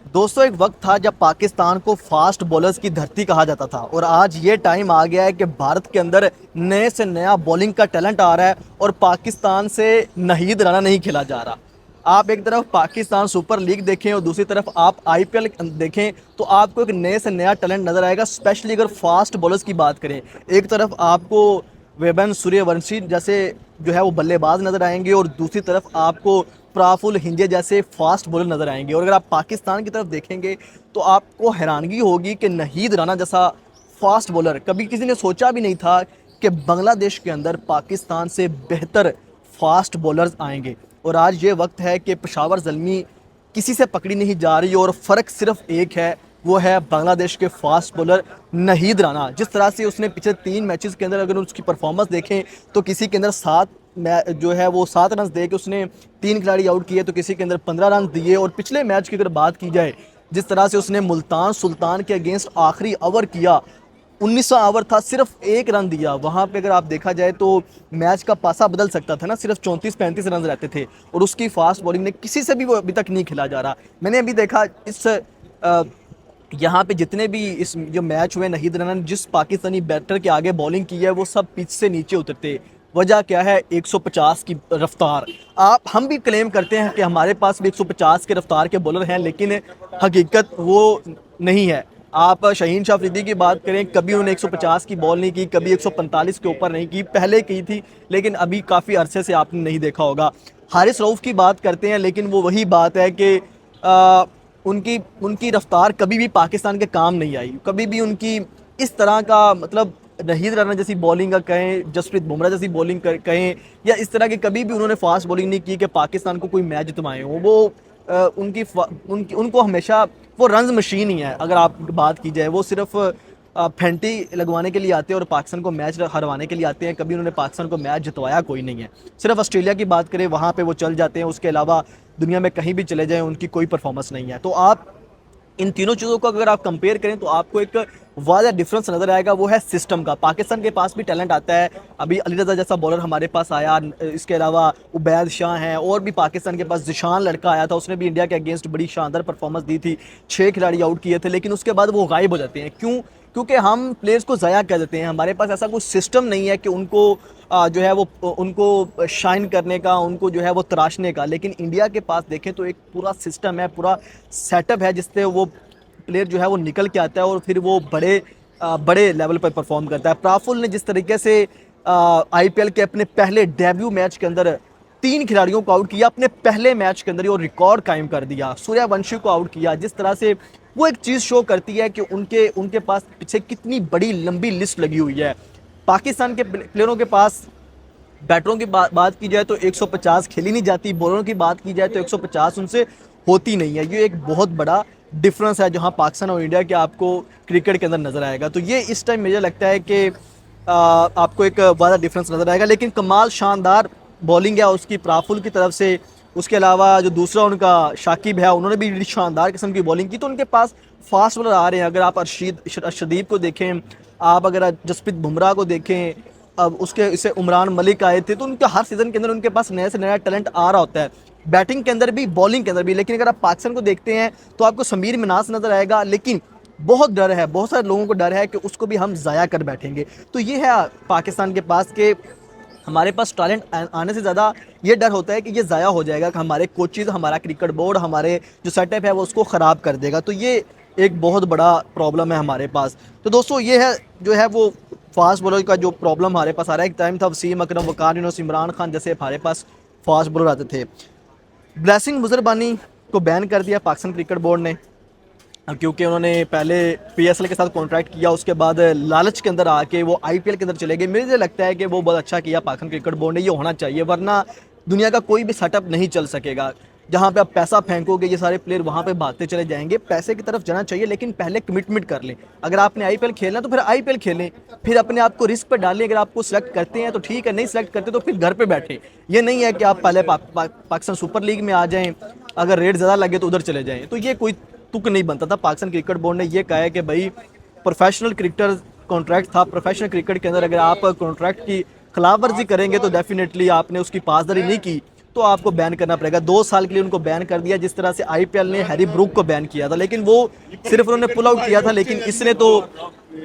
दोस्तों एक वक्त था जब पाकिस्तान को फास्ट बॉलर्स की धरती कहा जाता था और आज ये टाइम आ गया है कि भारत के अंदर नए से नया बॉलिंग का टैलेंट आ रहा है और पाकिस्तान से नाहीद राना नहीं खेला जा रहा। आप एक तरफ पाकिस्तान सुपर लीग देखें और दूसरी तरफ आप आईपीएल देखें तो आपको एक नए से नया टैलेंट नजर आएगा, स्पेशली अगर फास्ट बॉलर्स की बात करें। एक तरफ आपको वेबन सूर्यवंशी जैसे जो है वो बल्लेबाज नजर आएंगे और दूसरी तरफ आपको प्राफुल हिंजे जैसे फास्ट बॉलर नजर आएंगे। और अगर आप पाकिस्तान की तरफ देखेंगे तो आपको हैरानगी होगी कि नाहीद राना जैसा फास्ट बॉलर कभी किसी ने सोचा भी नहीं था कि बांग्लादेश के अंदर पाकिस्तान से बेहतर फास्ट बॉलर्स आएंगे। और आज ये वक्त है कि पेशावर ज़ल्मी किसी से पकड़ी नहीं जा रही और फ़र्क सिर्फ एक है, वो है बांग्लादेश के फास्ट बॉलर नाहीद राना। जिस तरह से उसने पिछले 3 मैचेस के अंदर अगर उसकी परफॉर्मेंस देखें तो किसी के अंदर जो है वो 7 रन दे के उसने 3 खिलाड़ी आउट किए, तो किसी के अंदर 15 रन दिए। और पिछले मैच की अगर बात की जाए, जिस तरह से उसने मुल्तान सुल्तान के अगेंस्ट आखिरी ओवर किया, 19वां ओवर था, सिर्फ 1 रन दिया। वहाँ पे अगर आप देखा जाए तो मैच का पासा बदल सकता था ना, सिर्फ 34-35 रन रहते थे और उसकी फास्ट बॉलिंग ने किसी से भी वो अभी तक नहीं खेला जा रहा। मैंने अभी देखा इस यहाँ पे जितने भी इस जो मैच हुए, नाहीद राना ने जिस पाकिस्तानी बैटर के आगे बॉलिंग की है वो सब पिच से नीचे उतरते। वजह क्या है? 150 की रफ्तार। हम भी क्लेम करते हैं कि हमारे पास भी 150 के रफ्तार के बॉलर हैं, लेकिन हकीकत वो नहीं है। आप शाहीन शाह अफरीदी की बात करें, कभी उन्होंने 150 की बॉल नहीं की, कभी 145 के ऊपर नहीं की, पहले की थी लेकिन अभी काफ़ी अरसे से आपने नहीं देखा होगा। हारिस रऊफ़ की बात करते हैं, लेकिन वो वही बात है कि उनकी उनकी रफ्तार कभी भी पाकिस्तान के काम नहीं आई। कभी भी उनकी इस तरह का मतलब नाहीद राना जैसी बॉलिंग का कहें, जसप्रीत बुमराह जैसी बॉलिंग कहें, या इस तरह की कभी भी उन्होंने फास्ट बॉलिंग नहीं की कि पाकिस्तान को कोई मैच जितवाए हो। वो उनकी उनको हमेशा वो रन्स मशीन ही है। अगर आप बात की जाए, वो सिर्फ फेंटी लगवाने के लिए आते हैं और पाकिस्तान को मैच हरवाने के लिए आते हैं। कभी उन्होंने पाकिस्तान को मैच जितवाया कोई नहीं है। सिर्फ ऑस्ट्रेलिया की बात करें, वहाँ पे वो चल जाते हैं, उसके अलावा दुनिया में कहीं भी चले जाएं उनकी कोई परफॉर्मेंस नहीं है। तो आप इन तीनों चीज़ों को अगर आप कंपेयर करें तो आपको एक वाज़ह डिफरेंस नज़र आएगा, वो है सिस्टम का। पाकिस्तान के पास भी टैलेंट आता है, अभी अली रज़ा जैसा बॉलर हमारे पास आया, इसके अलावा उबैद शाह हैं, और भी पाकिस्तान के पास जिशान लड़का आया था, उसने भी इंडिया के अगेंस्ट बड़ी शानदार परफॉर्मेंस दी थी, 6 खिलाड़ी आउट किए थे, लेकिन उसके बाद वो गायब हो जाते हैं। क्यों? क्योंकि हम प्लेयर्स को ज़ाया कर देते हैं। हमारे पास ऐसा कोई सिस्टम नहीं है कि उनको जो है वो उनको शाइन करने का, उनको जो है वो तराशने का। लेकिन इंडिया के पास देखें तो एक पूरा सिस्टम है, पूरा सेटअप है, जिससे वो प्लेयर जो है वो निकल के आता है और फिर वो बड़े लेवल पर परफॉर्म करता है। प्राफुल ने जिस तरीके से आईपीएल के अपने पहले डेब्यू मैच के अंदर 3 खिलाड़ियों को आउट किया, अपने पहले मैच के अंदर ही, और रिकॉर्ड कायम कर दिया, सूर्यवंशी को आउट किया, जिस तरह से वो एक चीज़ शो करती है कि उनके उनके पास पीछे कितनी बड़ी लंबी लिस्ट लगी हुई है। पाकिस्तान के प्लेयरों के पास बैटरों की बात की जाए तो 150 खेली नहीं जाती, बॉलरों की बात की जाए तो 150 उनसे होती नहीं है। ये एक बहुत बड़ा डिफरेंस है जहां पाकिस्तान और इंडिया के आपको क्रिकेट के अंदर नज़र आएगा। तो ये इस टाइम मुझे लगता है कि आपको एक बड़ा डिफरेंस नज़र आएगा। लेकिन कमाल शानदार बॉलिंग है उसकी प्राफुल की तरफ से। उसके अलावा जो दूसरा उनका शाकिब है, उन्होंने भी शानदार किस्म की बॉलिंग की। तो उनके पास फास्ट बॉलर आ रहे हैं। अगर आप अर्शदीप को देखें, आप अगर जसप्रीत बुमराह को देखें, अब उसके इससे उमरान मलिक आए थे, तो उनका हर सीज़न के अंदर उनके पास नया से नया टैलेंट आ रहा होता है, बैटिंग के अंदर भी, बॉलिंग के अंदर भी। लेकिन अगर आप पाकिस्तान को देखते हैं तो आपको समीर मिनास नज़र आएगा, लेकिन बहुत डर है, बहुत सारे लोगों को डर है कि उसको भी हम ज़ाया कर बैठेंगे। तो ये है पाकिस्तान के पास के हमारे पास टैलेंट आने से ज़्यादा ये डर होता है कि ये ज़ाया हो जाएगा, कि हमारे कोचेज़, हमारा क्रिकेट बोर्ड, हमारे जो सेटअप है वो उसको ख़राब कर देगा। तो ये एक बहुत बड़ा प्रॉब्लम है हमारे पास। तो दोस्तों ये है जो है वो फास्ट बॉलर का जो प्रॉब्लम हमारे पास आ रहा है। एक टाइम था वसीम अकरम, वकार यूनुस, इमरान खान जैसे हमारे पास फास्ट बॉलर आते थे। ब्लेसिंग मुजरबानी को बैन कर दिया पाकिस्तान क्रिकेट बोर्ड ने, क्योंकि उन्होंने पहले पीएसएल के साथ कॉन्ट्रैक्ट किया, उसके बाद लालच के अंदर आके वो आईपीएल के अंदर चले गए। मुझे लगता है कि वो बहुत अच्छा किया पाकिस्तान क्रिकेट बोर्ड ने, ये होना चाहिए, वरना दुनिया का कोई भी सेटअप नहीं चल सकेगा। जहाँ पे आप पैसा फेंकोगे ये सारे प्लेयर वहाँ पे भागते चले जाएंगे। पैसे की तरफ जाना चाहिए, लेकिन पहले कमिटमेंट कर लें। अगर आपने आईपीएल खेलना तो फिर आईपीएल खेलें, फिर अपने आप को रिस्क पर डालें। अगर आपको सिलेक्ट करते हैं तो ठीक है, नहीं सिलेक्ट करते तो फिर घर पे बैठे। ये नहीं है कि आप पहले पाकिस्तान सुपर लीग में आ जाएं, अगर रेट ज़्यादा लगे तो उधर चले जाएं। तो ये कोई तुक नहीं बनता था। पाकिस्तान क्रिकेट बोर्ड ने ये कहा है कि भाई प्रोफेशनल क्रिकेटर कॉन्ट्रैक्ट था, प्रोफेशनल क्रिकेट के अंदर अगर आप कॉन्ट्रैक्ट की खिलाफ वर्जी करेंगे तो डेफिनेटली आपने उसकी पासदारी नहीं की तो आपको बैन करना पड़ेगा। 2 साल के लिए उनको बैन कर दिया, जिस तरह से आईपीएल ने हैरी ब्रूक को बैन किया था, लेकिन वो सिर्फ उन्होंने पुल आउट किया था, लेकिन इसने तो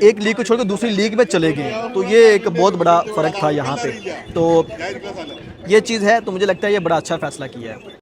एक लीग को छोड़कर दूसरी लीग में चले गए। तो ये एक बहुत बड़ा फ़र्क था यहाँ पे। तो ये चीज़ है, तो मुझे लगता है ये बड़ा अच्छा फैसला किया है।